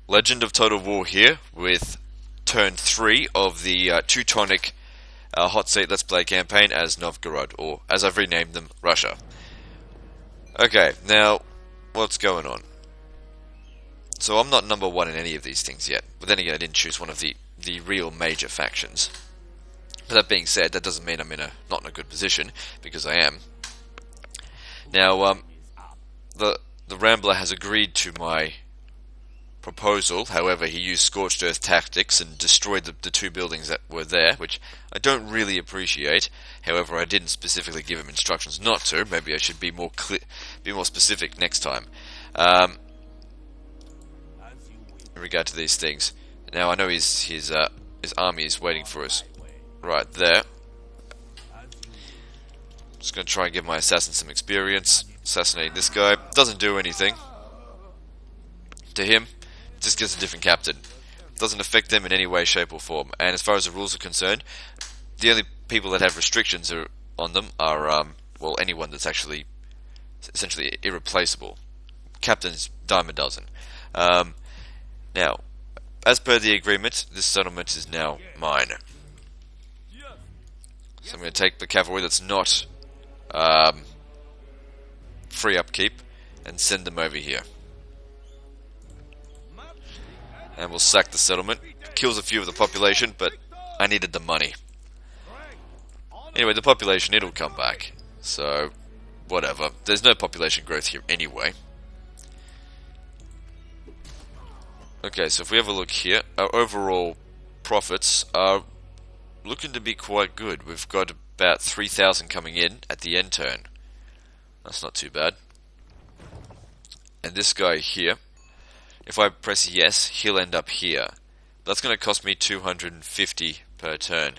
Legend of Total War here with turn 3 of the Teutonic Hotseat Let's Play campaign as Novgorod, or as I've renamed them, Russia. Okay, now, what's going on? So I'm not number 1 in any of these things yet, but then again I didn't choose one of the real major factions. But that being said, that doesn't mean I'm not in a good position, because I am. Now, the Rambler has agreed to my proposal. However, he used scorched earth tactics and destroyed the 2 buildings that were there, which I don't really appreciate. However, I didn't specifically give him instructions not to. Maybe I should be more specific next time. In regard to these things. Now, I know his army is waiting for us right there. Just going to try and give my assassin some experience. Assassinating this guy doesn't do anything to him. Just gets a different captain. Doesn't affect them in any way, shape or form. And as far as the rules are concerned, the only people that have restrictions on them are well, anyone that's actually essentially irreplaceable. Captains dime a dozen. Now, as per the agreement, this settlement is now mine. So I'm going to take the cavalry that's not free upkeep and send them over here. And we'll sack the settlement. Kills a few of the population, but I needed the money. Anyway, the population, it'll come back. So, whatever. There's no population growth here anyway. Okay, so if we have a look here, our overall profits are looking to be quite good. We've got about 3,000 coming in at the end turn. That's not too bad. And this guy here, if I press yes, he'll end up here. That's going to cost me 250 per turn.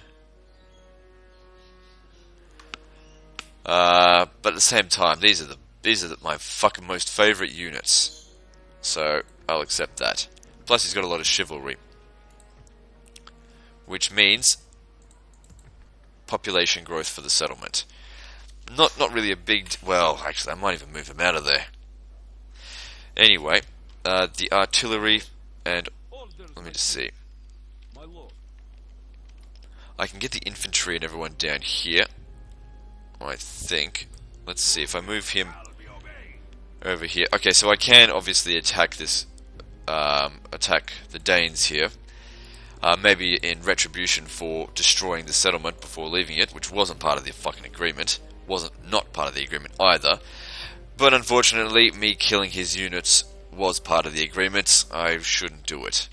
But at the same time, these are my fucking most favourite units. So I'll accept that. Plus he's got a lot of chivalry. Which means population growth for the settlement. Not really a big... Well, actually, I might even move him out of there. Anyway, the artillery and... Let me just see. I can get the infantry and everyone down here, I think. Let's see, if I move him over here... Okay, so I can obviously attack this... attack the Danes here. Maybe in retribution for destroying the settlement before leaving it, which wasn't part of the fucking agreement. Not part of the agreement either. But unfortunately, me killing his units was part of the agreement. I shouldn't do it.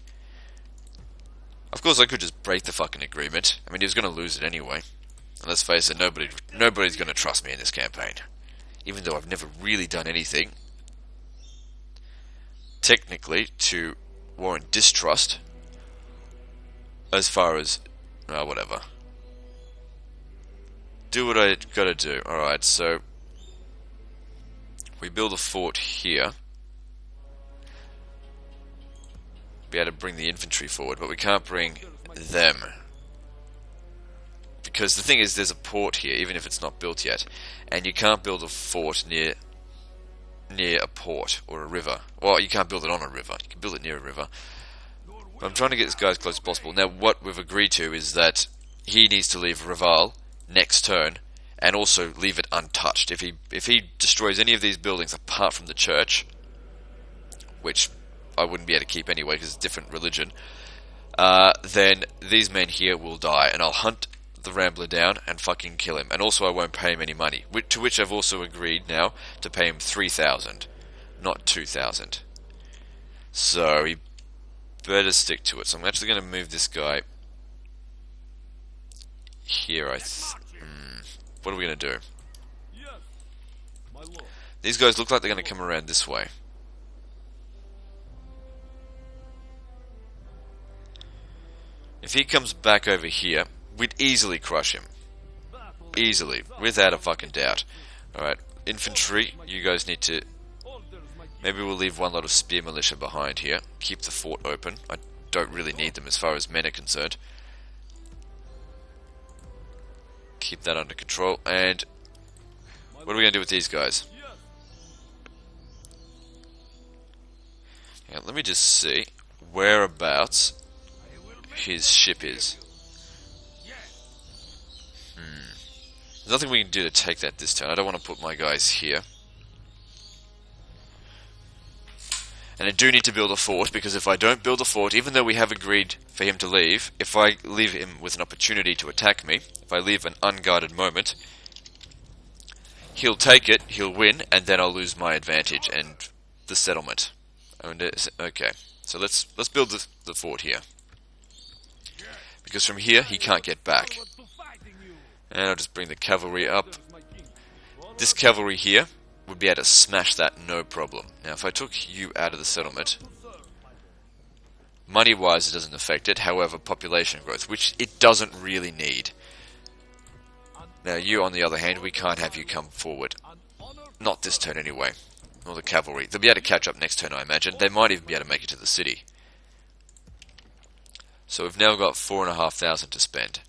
Of course, I could just break the fucking agreement. I mean, he was going to lose it anyway. And let's face it, nobody's going to trust me in this campaign. Even though I've never really done anything technically to warrant distrust. As far as... whatever. Do what I gotta do. Alright, so... we build a fort here. Be able to bring the infantry forward, but we can't bring them. Because the thing is, there's a port here, even if it's not built yet. And you can't build a fort near a port or a river. Well, you can't build it on a river. You can build it near a river. But I'm trying to get this guy as close as possible. Now, what we've agreed to is that he needs to leave Reval next turn, and also leave it untouched. If he destroys any of these buildings apart from the church, which I wouldn't be able to keep anyway because it's a different religion, then these men here will die, and I'll hunt the Rambler down and fucking kill him. And also I won't pay him any money, to which I've also agreed now to pay him 3,000, not 2,000. So he better stick to it. So I'm actually going to move this guy here. What are we going to do? These guys look like they're going to come around this way. If he comes back over here, we'd easily crush him. Easily, without a fucking doubt. Alright, infantry, you guys need to... Maybe we'll leave one lot of spear militia behind here. Keep the fort open. I don't really need them as far as men are concerned. Keep that under control. And what are we going to do with these guys? Yeah, let me just see whereabouts his ship is. There's nothing we can do to take that this turn. I don't want to put my guys here. And I do need to build a fort, because if I don't build a fort, even though we have agreed for him to leave, if I leave him with an opportunity to attack me, if I leave an unguarded moment, he'll take it, he'll win, and then I'll lose my advantage and the settlement. Okay, so let's build the fort here. Because from here, he can't get back. And I'll just bring the cavalry up. This cavalry here would be able to smash that, no problem. Now, if I took you out of the settlement, money-wise, it doesn't affect it. However, population growth, which it doesn't really need. Now, you, on the other hand, we can't have you come forward. Not this turn, anyway. Or the cavalry. They'll be able to catch up next turn, I imagine. They might even be able to make it to the city. So we've now got 4,500 to spend.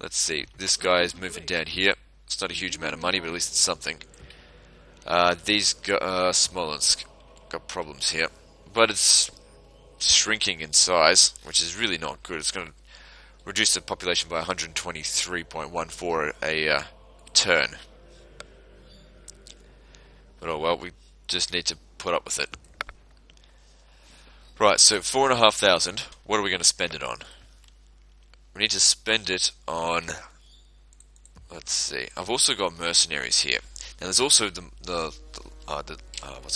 Let's see. This guy is moving down here. It's not a huge amount of money, but at least it's something. Smolensk got problems here, but it's shrinking in size, which is really not good. It's going to reduce the population by 123.14 a turn. But oh well, we just need to put up with it. Right, so 4,500. What are we going to spend it on? We need to spend it on. Let's see. I've also got mercenaries here. Now there's also what's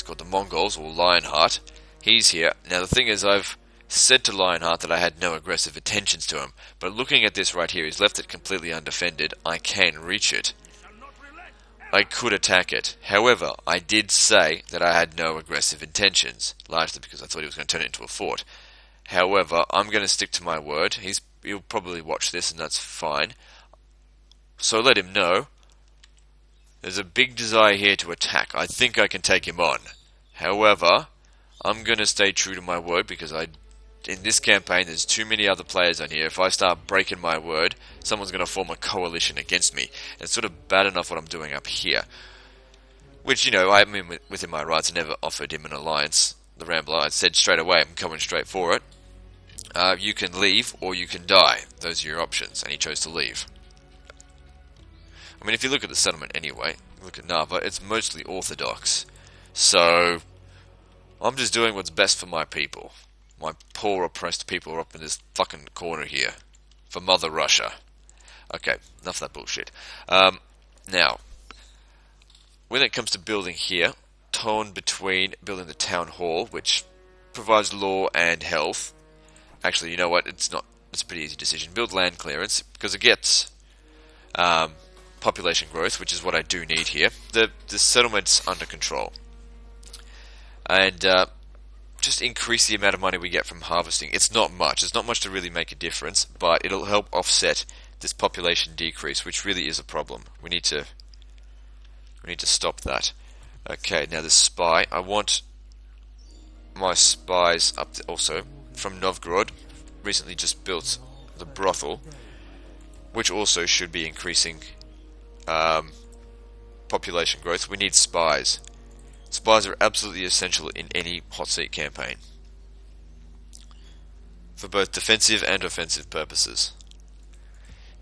it called, the Mongols, or Lionheart. He's here. Now the thing is, I've said to Lionheart that I had no aggressive intentions to him, but looking at this right here, he's left it completely undefended. I can reach it. I could attack it. However, I did say that I had no aggressive intentions, largely because I thought he was going to turn it into a fort. However, I'm going to stick to my word. He'll probably watch this, and that's fine. So let him know. There's a big desire here to attack. I think I can take him on. However, I'm going to stay true to my word, because in this campaign there's too many other players on here. If I start breaking my word, someone's going to form a coalition against me. And it's sort of bad enough what I'm doing up here. Which, you know, I mean, within my rights, I never offered him an alliance. The Rambler, I said straight away, I'm coming straight for it. You can leave or you can die. Those are your options, and he chose to leave. I mean, if you look at the settlement anyway, look at Narva, it's mostly Orthodox. So, I'm just doing what's best for my people. My poor oppressed people are up in this fucking corner here. For Mother Russia. Okay, enough of that bullshit. Now, when it comes to building here, torn between building the town hall, which provides law and health. Actually, you know what, it's a pretty easy decision. Build land clearance, because it gets population growth, which is what I do need here. The settlement's under control. And just increase the amount of money we get from harvesting. It's not much. It's not much to really make a difference, but it'll help offset this population decrease, which really is a problem. We need to stop that. Okay, now the spy. I want my spies up also from Novgorod. Recently just built the brothel, which also should be increasing population growth. We need spies. Spies are absolutely essential in any Hotseat campaign, for both defensive and offensive purposes.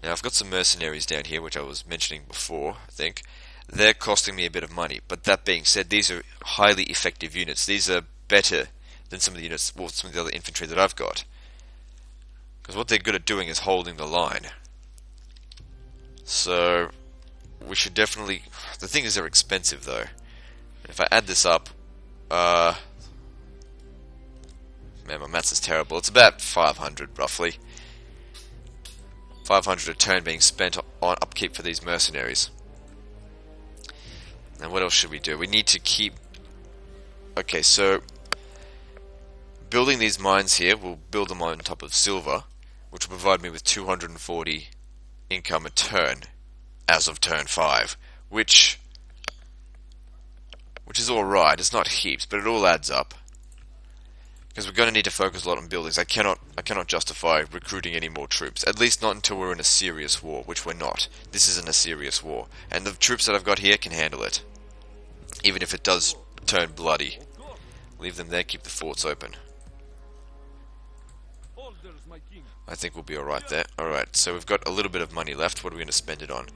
Now I've got some mercenaries down here, which I was mentioning before, I think. They're costing me a bit of money, but that being said, these are highly effective units. These are better than some of the units, or some of the other infantry that I've got. Because what they're good at doing is holding the line. So, we should definitely... The thing is, they're expensive though. If I add this up, man, my maths is terrible. It's about 500 roughly. 500 a turn being spent on upkeep for these mercenaries. And what else should we do? We need to keep... Okay, so building these mines here, we'll build them on top of silver, which will provide me with 240 income a turn as of turn 5, which is alright. It's not heaps, but it all adds up. Because we're going to need to focus a lot on buildings. I cannot justify recruiting any more troops, at least not until we're in a serious war, which we're not. This isn't a serious war, and the troops that I've got here can handle it, even if it does turn bloody. Leave them there, keep the forts open. I think we'll be alright there. Alright, so we've got a little bit of money left. What are we going to spend it on?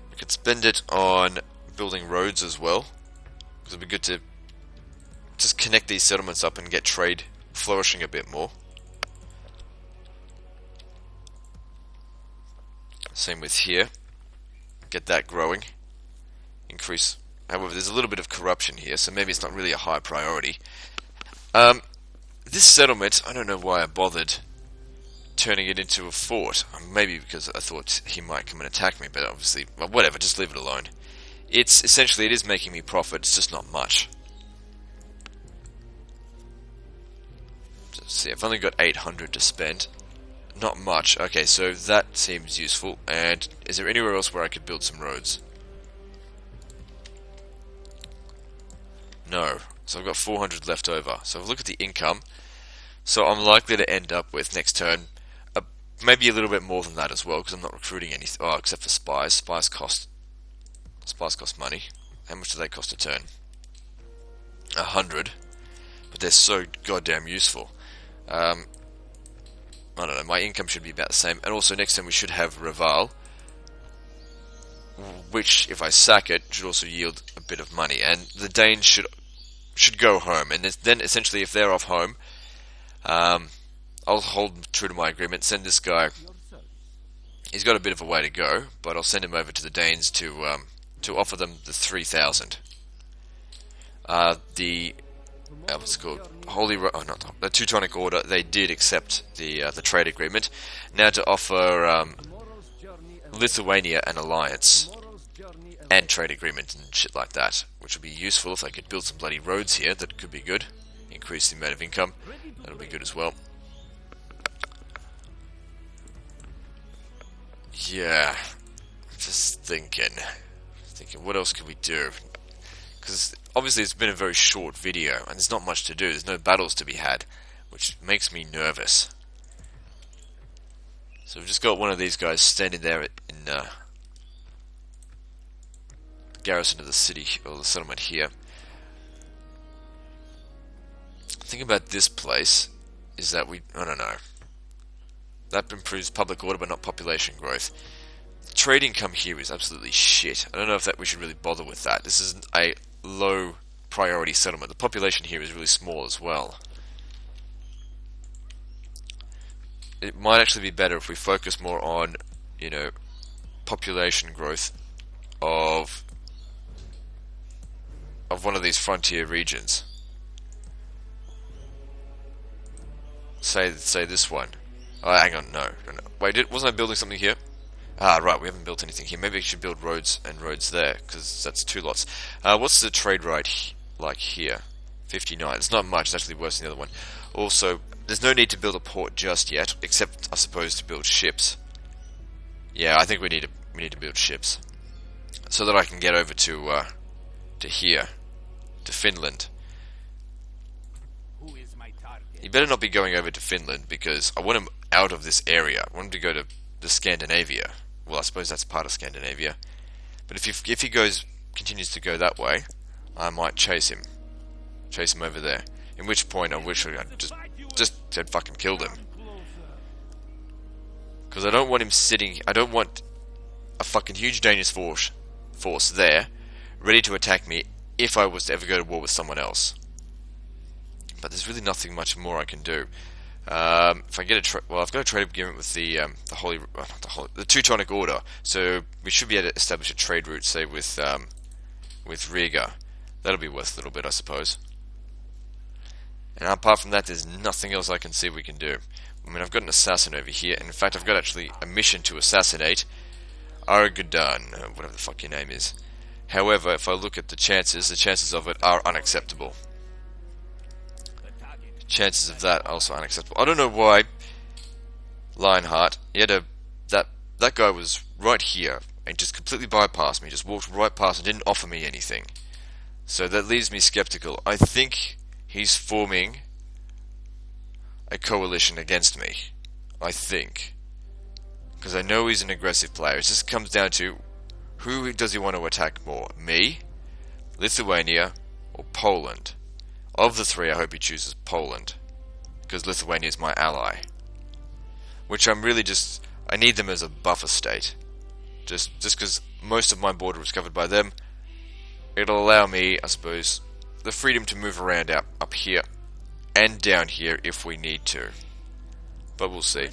We could spend it on building roads as well, because it'd be good to just connect these settlements up and get trade flourishing a bit more. Same with here. Get that growing. Increase. However, there's a little bit of corruption here, so maybe it's not really a high priority. This settlement, I don't know why I bothered turning it into a fort. Maybe because I thought he might come and attack me, but obviously, well, whatever, just leave it alone. It's essentially, it is making me profit, it's just not much. Let's see, I've only got 800 to spend. Not much. Okay, so that seems useful. And is there anywhere else where I could build some roads? No. So I've got 400 left over. So if I look at the income, so I'm likely to end up with next turn maybe a little bit more than that as well, because I'm not recruiting anything. Oh, except for spies. Spies cost money. How much do they cost a turn? 100. But they're so goddamn useful. I don't know, my income should be about the same. And also next time we should have Reval, which, if I sack it, should also yield a bit of money. And the Danes should go home. And then essentially, if they're off home, I'll hold true to my agreement, send this guy. He's got a bit of a way to go, but I'll send him over to the Danes to offer them the 3,000. What's it called? The Teutonic Order. They did accept the trade agreement. Now to offer Lithuania an alliance and trade agreement and shit like that, which would be useful if I could build some bloody roads here. That could be good. Increase the amount of income. That'll be good as well. Yeah, just thinking what else can we do? Because obviously it's been a very short video and there's not much to do. There's no battles to be had, which makes me nervous. So we've just got one of these guys standing there in the garrison of the city, or the settlement here. The thing about this place is that I don't know. That improves public order but not population growth. Trade income here is absolutely shit. I don't know if we should really bother with that. This is a low priority settlement. The population here is really small as well. It might actually be better if we focus more on, population growth of one of these frontier regions. Say this one. Oh, hang on, no. Wait, wasn't I building something here? Ah, right, we haven't built anything here. Maybe I should build roads and roads there, because that's 2 lots. What's the trade rate like here? 59. It's not much, it's actually worse than the other one. Also, there's no need to build a port just yet, except, I suppose, to build ships. Yeah, I think we need to build ships. So that I can get over to here. To Finland. He better not be going over to Finland, because I want him out of this area. I want him to go to the Scandinavia. Well, I suppose that's part of Scandinavia. But if he continues to go that way, I might chase him over there. In which point I wish I just had fucking killed him. Because I don't want him sitting. I don't want a fucking huge Danish force there, ready to attack me if I was to ever go to war with someone else. But there's really nothing much more I can do. If I get I've got a trade agreement with the Teutonic Order, so we should be able to establish a trade route, say with Riga. That'll be worth a little bit, I suppose. And apart from that, there's nothing else I can see we can do. I mean, I've got an assassin over here, and in fact, I've got actually a mission to assassinate Argadan, whatever the fuck your name is. However, if I look at the chances of it are unacceptable. Chances of that are also unacceptable. I don't know why Lionheart, that guy was right here and just completely bypassed me, just walked right past and didn't offer me anything. So that leaves me skeptical. I think he's forming a coalition against me. I think. Because I know he's an aggressive player. It just comes down to who does he want to attack more? Me, Lithuania, or Poland? Of the three, I hope he chooses Poland, because Lithuania is my ally. which I'm really just... I need them as a buffer state. Just because most of my border is covered by them, it'll allow me, I suppose, the freedom to move around up here and down here if we need to. But we'll see.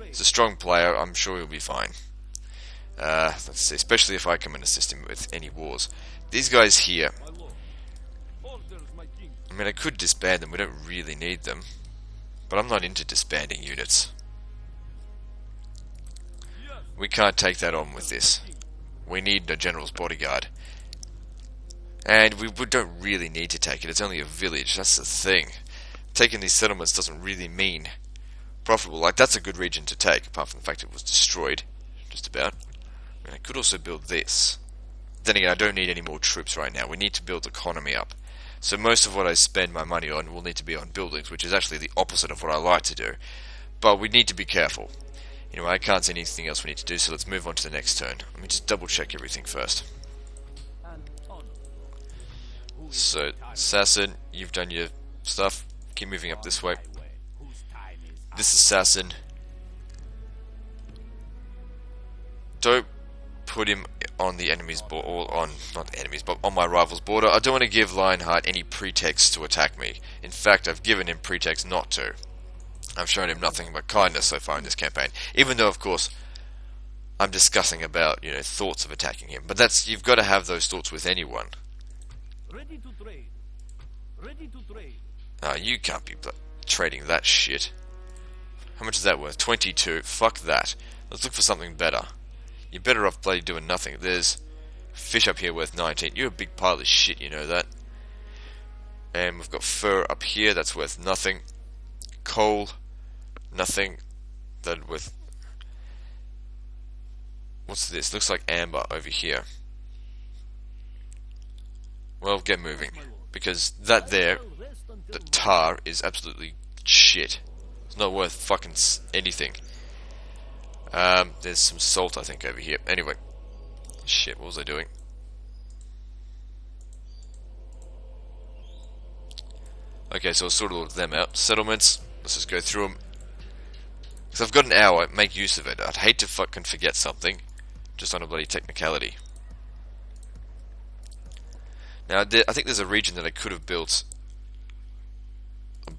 He's a strong player, I'm sure he'll be fine. Let's see, especially if I come and assist him with any wars. These guys here, I mean, I could disband them, we don't really need them. But I'm not into disbanding units. We can't take that on with this. We need a general's bodyguard. And we don't really need to take it, it's only a village, that's the thing. Taking these settlements doesn't really mean profitable. Like, that's a good region to take, apart from the fact it was destroyed. Just about. I could also build this. Then again, I don't need any more troops right now. We need to build economy up. So most of what I spend my money on will need to be on buildings, which is actually the opposite of what I like to do. But we need to be careful. Anyway, I can't see anything else we need to do, so let's move on to the next turn. Let me just double check everything first. So, Assassin, you've done your stuff. Keep moving up this way. This assassin, don't put him on the enemy's border, or on, not the enemy's, but on my rival's border. I don't want to give Lionheart any pretext to attack me. In fact, I've given him pretext not to. I've shown him nothing but kindness so far in this campaign. Even though, of course, I'm discussing about, thoughts of attacking him. But that's, you've got to have those thoughts with anyone. Ready to trade. Ready to trade. You can't be trading that shit. How much is that worth? 22. Fuck that. Let's look for something better. You're better off bloody doing nothing. There's fish up here worth 19. You're a big pile of shit, you know that. And we've got fur up here, that's worth nothing. Coal, nothing. That worth... What's this? Looks like amber over here. Well, get moving. Because that there, the tar, is absolutely shit. It's not worth fucking anything. There's some salt, I think, over here. Anyway. Shit, what was I doing? Okay, so I'll sort all of them out. Settlements, let's just go through them. Because I've got an hour, make use of it. I'd hate to fucking forget something, just on a bloody technicality. Now, I think there's a region that I could have built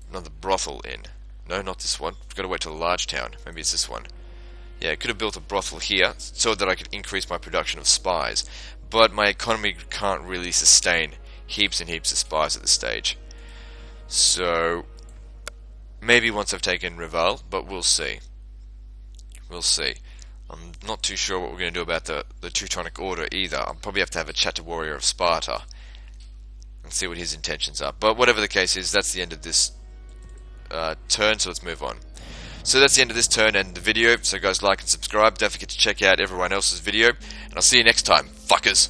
another brothel in. No, not this one. I've got to wait till a large town. Maybe it's this one. Yeah, I could have built a brothel here so that I could increase my production of spies. But my economy can't really sustain heaps and heaps of spies at this stage. So, maybe once I've taken Reval, but we'll see. We'll see. I'm not too sure what we're going to do about the Teutonic Order either. I'll probably have to have a chat to Warrior of Sparta and see what his intentions are. But whatever the case is, that's the end of this turn, so let's move on. So that's the end of this turn and the video. So guys, like and subscribe. Don't forget to check out everyone else's video. And I'll see you next time, fuckers.